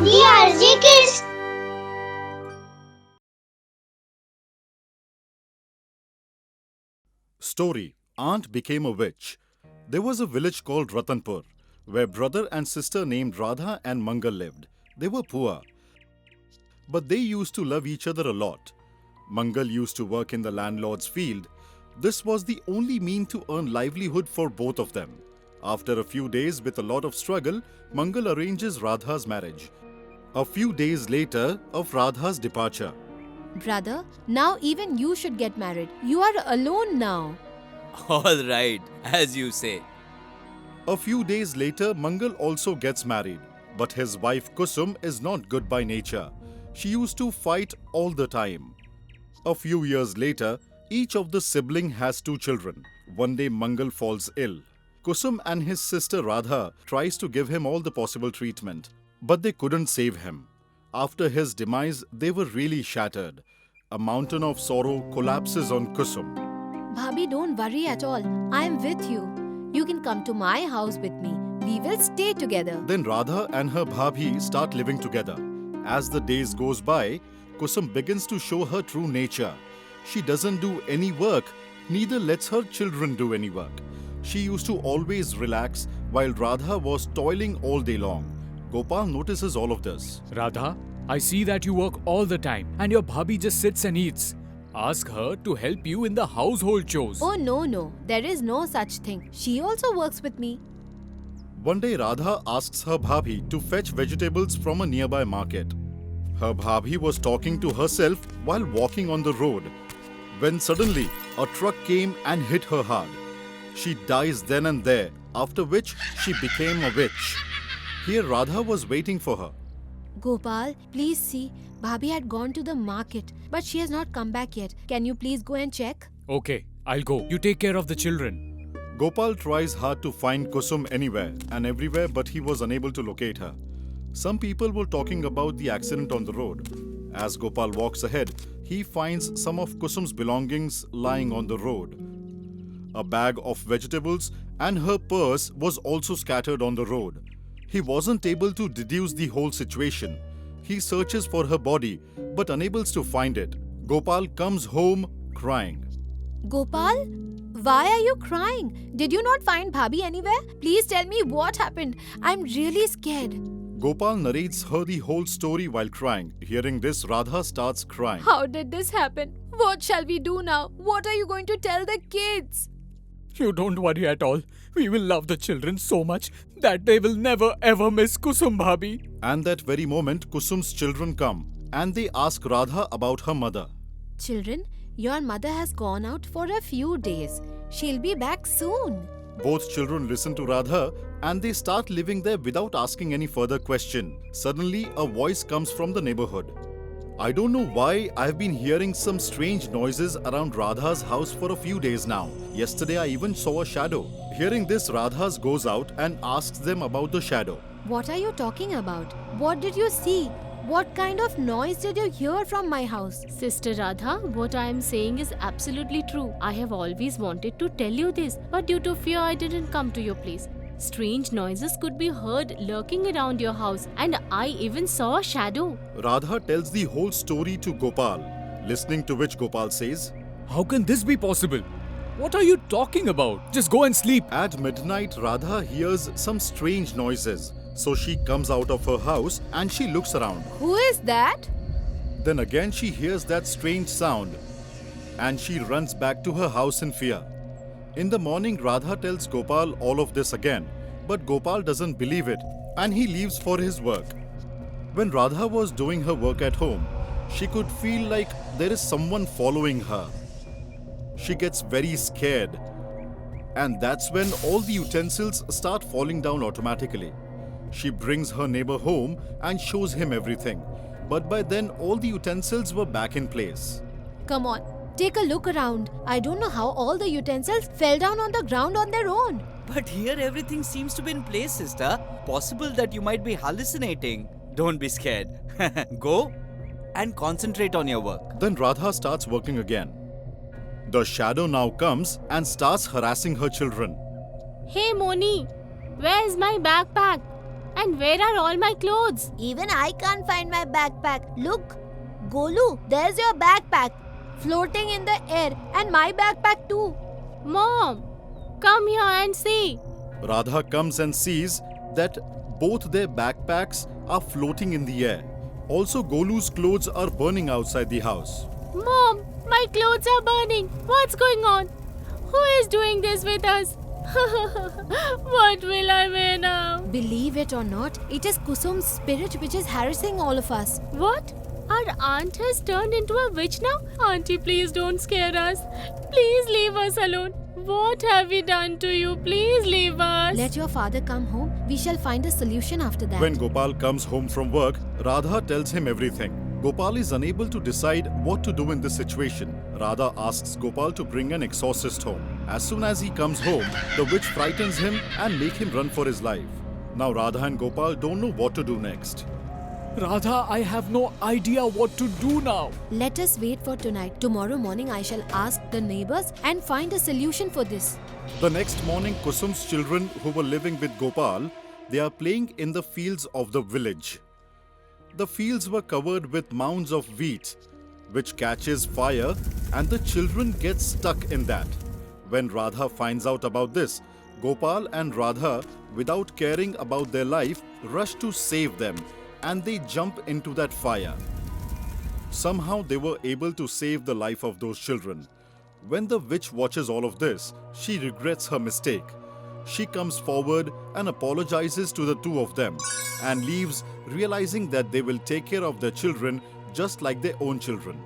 DRJ Kids. Story: Aunt became a witch. There was a village called Ratanpur, where brother and sister named Radha and Mangal lived. They were poor, but they used to love each other a lot. Mangal used to work in the landlord's field. This was the only mean to earn livelihood for both of them. After a few days with a lot of struggle, Mangal arranges Radha's marriage. A few days later of Radha's departure. Brother, now even you should get married. You are alone now. All right, as you say. A few days later, Mangal also gets married. But his wife Kusum is not good by nature. She used to fight all the time. A few years later, each of the siblings has 2 children. One day Mangal falls ill. Kusum and his sister Radha tries to give him all the possible treatment, but they couldn't save him. After his demise, they were really shattered. A mountain of sorrow collapses on Kusum. Bhabhi, don't worry at all. I am with you. You can come to my house with me. We will stay together. Then Radha and her bhabhi start living together. As the days goes by, Kusum begins to show her true nature. She doesn't do any work, neither lets her children do any work. She used to always relax while Radha was toiling all day long. Gopal notices all of this. Radha, I see that you work all the time and your bhabhi just sits and eats. Ask her to help you in the household chores. Oh no. There is no such thing. She also works with me. One day Radha asks her bhabhi to fetch vegetables from a nearby market. Her bhabhi was talking to herself while walking on the road, when suddenly a truck came and hit her hard. She dies then and there, after which she became a witch. Here Radha was waiting for her. Gopal, please see. Bhabhi had gone to the market, but she has not come back yet. Can you please go and check? Okay, I'll go. You take care of the children. Gopal tries hard to find Kusum anywhere and everywhere, but he was unable to locate her. Some people were talking about the accident on the road. As Gopal walks ahead, he finds some of Kusum's belongings lying on the road. A bag of vegetables and her purse was also scattered on the road. He wasn't able to deduce the whole situation. He searches for her body, but unable to find it. Gopal comes home crying. Gopal, why are you crying? Did you not find Bhabhi anywhere? Please tell me what happened. I'm really scared. Gopal narrates her the whole story while crying. Hearing this, Radha starts crying. How did this happen? What shall we do now? What are you going to tell the kids? You don't worry at all. We will love the children so much that they will never ever miss Kusum bhabhi. And that very moment, Kusum's children come and they ask Radha about her mother. Children, your mother has gone out for a few days. She'll be back soon. Both children listen to Radha and they start living there without asking any further question. Suddenly, a voice comes from the neighborhood. I don't know why I've been hearing some strange noises around Radha's house for a few days now. Yesterday I even saw a shadow. Hearing this, Radha goes out and asks them about the shadow. What are you talking about? What did you see? What kind of noise did you hear from my house? Sister Radha, what I am saying is absolutely true. I have always wanted to tell you this, but due to fear I didn't come to your place. Strange noises could be heard lurking around your house, and I even saw a shadow. Radha tells the whole story to Gopal, listening to which Gopal says, How can this be possible? What are you talking about? Just go and sleep. At midnight, Radha hears some strange noises. So she comes out of her house and she looks around. Who is that? Then again she hears that strange sound and she runs back to her house in fear. In the morning, Radha tells Gopal all of this again, but Gopal doesn't believe it and he leaves for his work. When Radha was doing her work at home, she could feel like there is someone following her. She gets very scared, and that's when all the utensils start falling down automatically. She brings her neighbor home and shows him everything, but by then all the utensils were back in place. Come on, take a look around. I don't know how all the utensils fell down on the ground on their own. But here everything seems to be in place, sister. Possible that you might be hallucinating. Don't be scared. Go and concentrate on your work. Then Radha starts working again. The shadow now comes and starts harassing her children. Hey Moni, where is my backpack? And where are all my clothes? Even I can't find my backpack. Look, Golu, there's your backpack floating in the air, and my backpack too. Mom, come here and see. Radha comes and sees that both their backpacks are floating in the air. Also, Golu's clothes are burning outside the house. Mom, my clothes are burning. What's going on? Who is doing this with us? What will I wear now? Believe it or not, it is Kusum's spirit which is harassing all of us. What? Our aunt has turned into a witch now? Auntie, please don't scare us. Please leave us alone. What have we done to you? Please leave us. Let your father come home. We shall find a solution after that. When Gopal comes home from work, Radha tells him everything. Gopal is unable to decide what to do in this situation. Radha asks Gopal to bring an exorcist home. As soon as he comes home, the witch frightens him and makes him run for his life. Now Radha and Gopal don't know what to do next. Radha, I have no idea what to do now. Let us wait for tonight. Tomorrow morning I shall ask the neighbors and find a solution for this. The next morning, Kusum's children who were living with Gopal, they are playing in the fields of the village. The fields were covered with mounds of wheat, which catches fire, and the children get stuck in that. When Radha finds out about this, Gopal and Radha, without caring about their life, rush to save them, and they jump into that fire. Somehow they were able to save the life of those children. When the witch watches all of this, she regrets her mistake. She comes forward and apologizes to the two of them and leaves, realizing that they will take care of their children just like their own children.